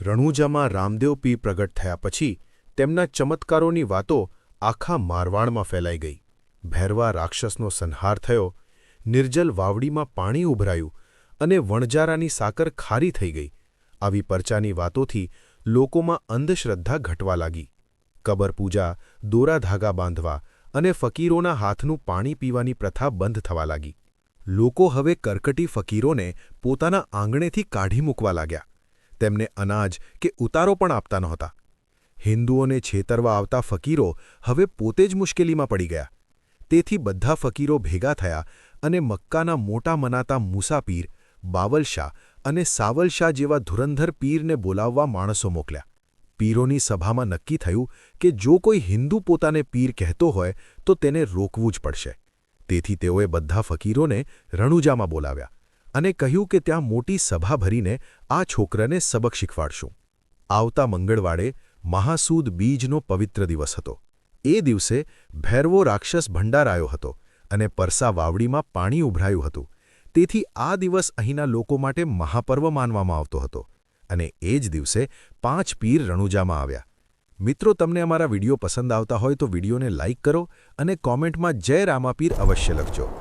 રણુજામાં રામદેવ પીર પ્રગટ થયા પછી તેમના ચમત્કારોની વાતો આખા મારવાડમાં ફેલાઈ ગઈ. ભૈરવા રાક્ષસનો સંહાર થયો, નિર્જલ વાવડીમાં પાણી ઉભરાયું અને વણજારાની સાકર ખારી થઈ ગઈ. આવી પરચાની વાતોથી લોકોમાં અંધશ્રદ્ધા ઘટવા લાગી. કબરપૂજા, દોરા ધાગા બાંધવા અને ફકીરોના હાથનું પાણી પીવાની પ્રથા બંધ થવા લાગી. લોકો હવે કરકટી ફકીરોને પોતાના આંગણેથી કાઢી મૂકવા લાગ્યા. તેમને અનાજ કે ઉતારો પણ આપતા નહોતા. હિન્દુઓને છેતરવા આવતા ફકીરો હવે પોતે જ મુશ્કેલીમાં પડી ગયા. તેથી બધા ફકીરો ભેગા થયા અને મક્કાના મોટા મનાતા મૂસા પીર, બાવલશાહ અને સાવલશાહ જેવા ધુરંધર પીરને બોલાવવા માણસો મોકલ્યા. પીરોની સભામાં નક્કી થયું કે જો કોઈ હિન્દુ પોતાને પીર કહેતો હોય તો તેને રોકવું જ પડશે. તેથી તેઓએ બધા ફકીરોને રણુજામાં બોલાવ્યા અને કહ્યું કે ત્યાં મોટી સભા ભરીને આ છોકરાને સબક શીખવાડશું. આવતા મંગળવારે મહાસૂદ બીજનો પવિત્ર દિવસ હતો. એ દિવસે ભૈરવો રાક્ષસ ભંડારાયો હતો અને પરસા વાવડીમાં પાણી ઉભરાયું હતું. તેથી આ દિવસ અહીંના લોકો માટે મહાપર્વ માનવામાં આવતો હતો અને એ જ દિવસે 5 પીર રણુજામાં આવ્યા. મિત્રો, તમને અમારા વિડીયો પસંદ આવતા હોય તો વિડીયોને લાઇક કરો અને કોમેન્ટમાં જય રામાપીર અવશ્ય લખજો.